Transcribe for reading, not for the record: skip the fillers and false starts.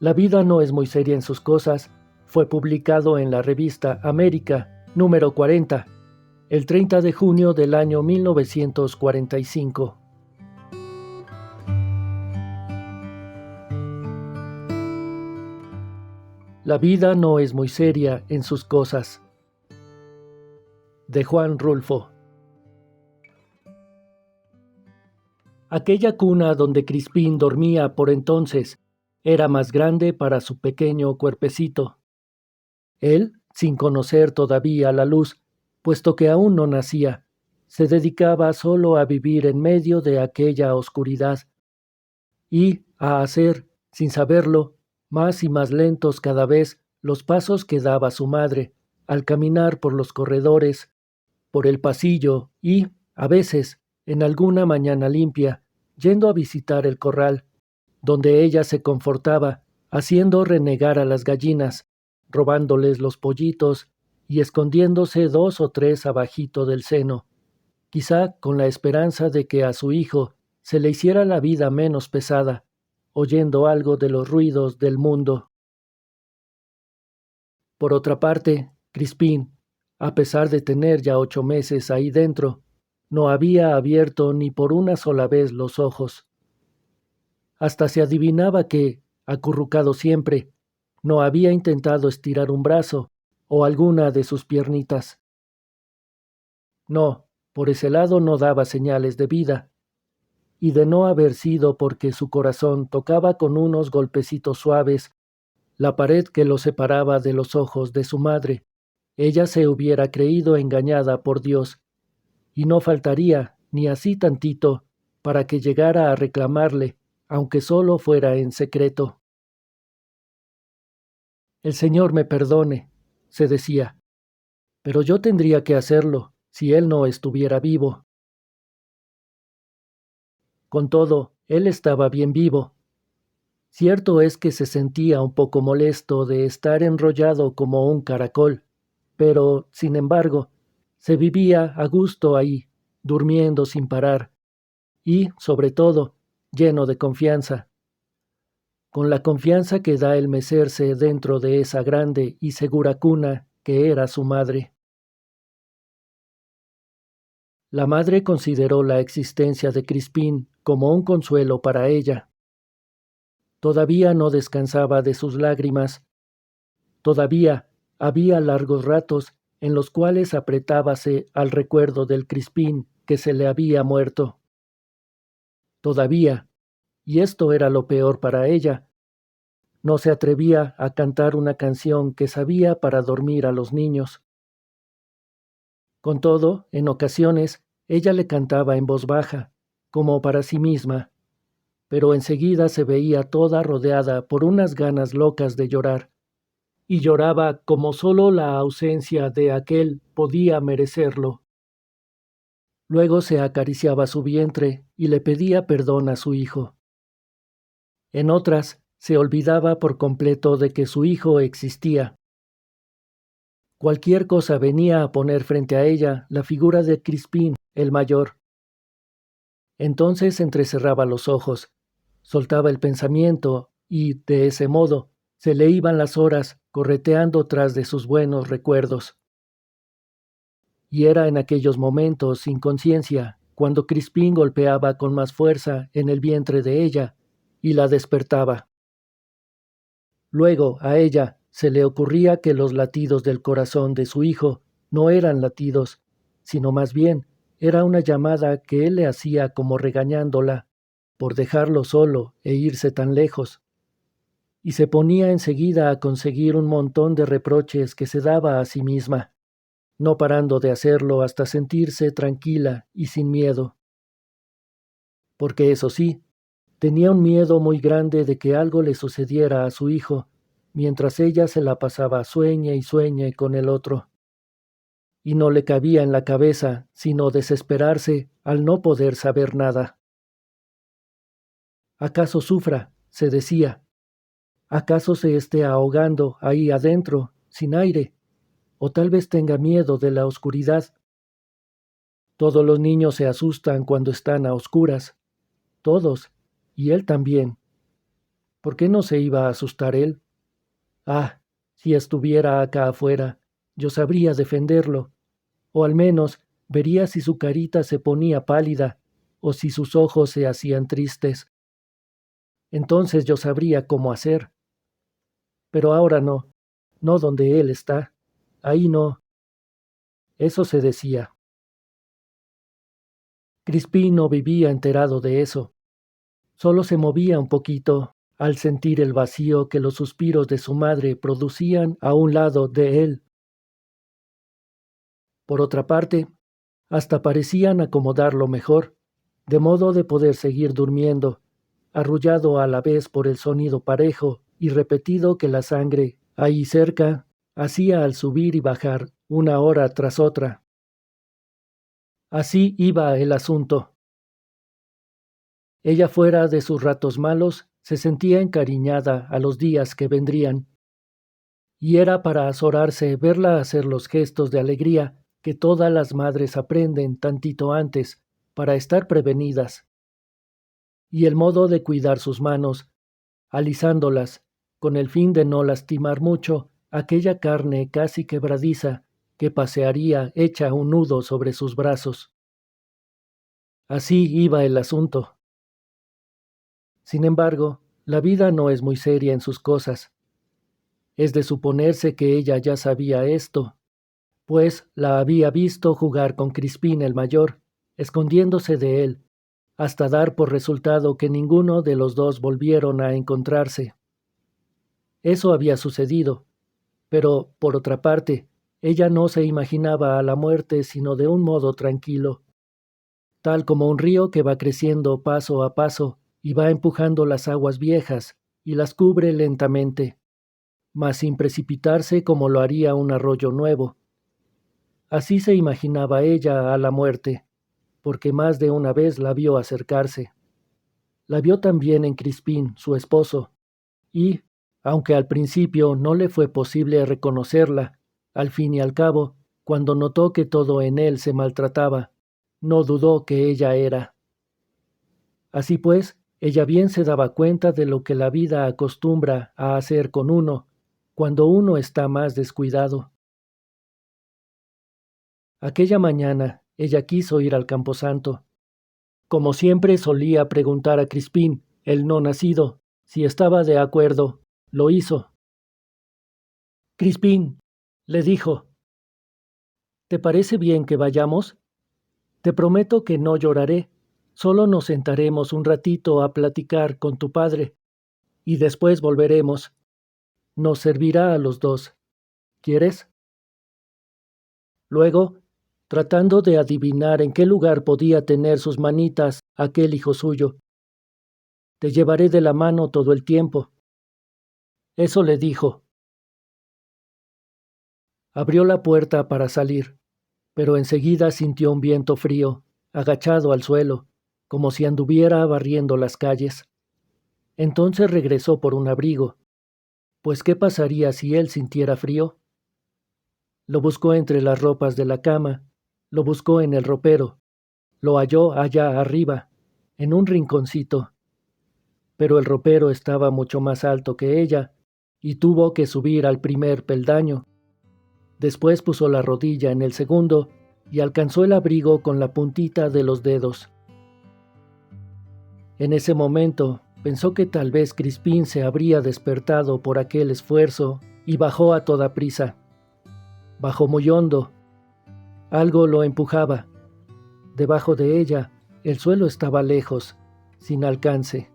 La vida no es muy seria en sus cosas fue publicado en la revista América, número 40, el 30 de junio del año 1945. La vida no es muy seria en sus cosas. De Juan Rulfo. Aquella cuna donde Crispín dormía por entonces era más grande para su pequeño cuerpecito. Él, sin conocer todavía la luz, puesto que aún no nacía, se dedicaba solo a vivir en medio de aquella oscuridad y a hacer, sin saberlo, más y más lentos cada vez los pasos que daba su madre al caminar por los corredores, por el pasillo y, a veces, en alguna mañana limpia, yendo a visitar el corral, donde ella se confortaba, haciendo renegar a las gallinas, robándoles los pollitos y escondiéndose 2 o 3 abajito del seno, quizá con la esperanza de que a su hijo se le hiciera la vida menos pesada, oyendo algo de los ruidos del mundo. Por otra parte, Crispín, a pesar de tener ya 8 meses ahí dentro, no había abierto ni por una sola vez los ojos. Hasta se adivinaba que, acurrucado siempre, no había intentado estirar un brazo o alguna de sus piernitas. No, por ese lado no daba señales de vida, y de no haber sido porque su corazón tocaba con unos golpecitos suaves la pared que lo separaba de los ojos de su madre, ella se hubiera creído engañada por Dios, y no faltaría, ni así tantito, para que llegara a reclamarle, aunque solo fuera en secreto. El Señor me perdone, se decía, pero yo tendría que hacerlo si Él no estuviera vivo. Con todo, Él estaba bien vivo. Cierto es que se sentía un poco molesto de estar enrollado como un caracol, pero, sin embargo, se vivía a gusto ahí, durmiendo sin parar, y, sobre todo, lleno de confianza. Con la confianza que da el mecerse dentro de esa grande y segura cuna que era su madre. La madre consideró la existencia de Crispín como un consuelo para ella. Todavía no descansaba de sus lágrimas. Todavía había largos ratos en los cuales apretábase al recuerdo del Crispín que se le había muerto. Todavía, y esto era lo peor para ella, no se atrevía a cantar una canción que sabía para dormir a los niños. Con todo, en ocasiones, ella le cantaba en voz baja, como para sí misma, pero enseguida se veía toda rodeada por unas ganas locas de llorar, y lloraba como solo la ausencia de aquel podía merecerlo. Luego se acariciaba su vientre y le pedía perdón a su hijo. En otras, se olvidaba por completo de que su hijo existía. Cualquier cosa venía a poner frente a ella la figura de Crispín, el mayor. Entonces entrecerraba los ojos, soltaba el pensamiento y, de ese modo, se le iban las horas correteando tras de sus buenos recuerdos. Y era en aquellos momentos, sin conciencia, cuando Crispín golpeaba con más fuerza en el vientre de ella y la despertaba. Luego, a ella, se le ocurría que los latidos del corazón de su hijo no eran latidos, sino más bien era una llamada que él le hacía como regañándola por dejarlo solo e irse tan lejos. Y se ponía enseguida a conseguir un montón de reproches que se daba a sí misma, no parando de hacerlo hasta sentirse tranquila y sin miedo. Porque eso sí, tenía un miedo muy grande de que algo le sucediera a su hijo, mientras ella se la pasaba sueñe y sueñe con el otro. Y no le cabía en la cabeza sino desesperarse al no poder saber nada. ¿Acaso sufra?, se decía. ¿Acaso se esté ahogando ahí adentro, sin aire? ¿O tal vez tenga miedo de la oscuridad? Todos los niños se asustan cuando están a oscuras. Todos, y él también. ¿Por qué no se iba a asustar él? Ah, si estuviera acá afuera, yo sabría defenderlo, o al menos vería si su carita se ponía pálida o si sus ojos se hacían tristes. Entonces yo sabría cómo hacer. Pero ahora no, no donde él está. Ahí no. Eso se decía. Crispín no vivía enterado de eso. Solo se movía un poquito al sentir el vacío que los suspiros de su madre producían a un lado de él. Por otra parte, hasta parecían acomodarlo mejor, de modo de poder seguir durmiendo, arrullado a la vez por el sonido parejo y repetido que la sangre, ahí cerca, hacía al subir y bajar, una hora tras otra. Así iba el asunto. Ella fuera de sus ratos malos, se sentía encariñada a los días que vendrían, y era para azorarse verla hacer los gestos de alegría que todas las madres aprenden tantito antes, para estar prevenidas, y el modo de cuidar sus manos, alisándolas, con el fin de no lastimar mucho aquella carne casi quebradiza que pasearía hecha un nudo sobre sus brazos. Así iba el asunto. Sin embargo, la vida no es muy seria en sus cosas. Es de suponerse que ella ya sabía esto, pues la había visto jugar con Crispín el mayor, escondiéndose de él, hasta dar por resultado que ninguno de los dos volvieron a encontrarse. Eso había sucedido, pero, por otra parte, ella no se imaginaba a la muerte sino de un modo tranquilo, tal como un río que va creciendo paso a paso y va empujando las aguas viejas y las cubre lentamente, mas sin precipitarse como lo haría un arroyo nuevo. Así se imaginaba ella a la muerte, porque más de una vez la vio acercarse. La vio también en Crispín, su esposo, y, aunque al principio no le fue posible reconocerla, al fin y al cabo, cuando notó que todo en él se maltrataba, no dudó que ella era. Así pues, ella bien se daba cuenta de lo que la vida acostumbra a hacer con uno, cuando uno está más descuidado. Aquella mañana ella quiso ir al camposanto. Como siempre solía preguntar a Crispín, el no nacido, si estaba de acuerdo. Lo hizo. Crispín, le dijo, ¿te parece bien que vayamos? Te prometo que no lloraré. Solo nos sentaremos un ratito a platicar con tu padre, y después volveremos. Nos servirá a los dos. ¿Quieres? Luego, tratando de adivinar en qué lugar podía tener sus manitas aquel hijo suyo, te llevaré de la mano todo el tiempo. Eso le dijo. Abrió la puerta para salir, pero enseguida sintió un viento frío, agachado al suelo, como si anduviera barriendo las calles. Entonces regresó por un abrigo, pues ¿qué pasaría si él sintiera frío? Lo buscó entre las ropas de la cama, lo buscó en el ropero, lo halló allá arriba, en un rinconcito. Pero el ropero estaba mucho más alto que ella, y tuvo que subir al primer peldaño. Después puso la rodilla en el segundo y alcanzó el abrigo con la puntita de los dedos. En ese momento pensó que tal vez Crispín se habría despertado por aquel esfuerzo y bajó a toda prisa. Bajó muy hondo. Algo lo empujaba. Debajo de ella, el suelo estaba lejos, sin alcance.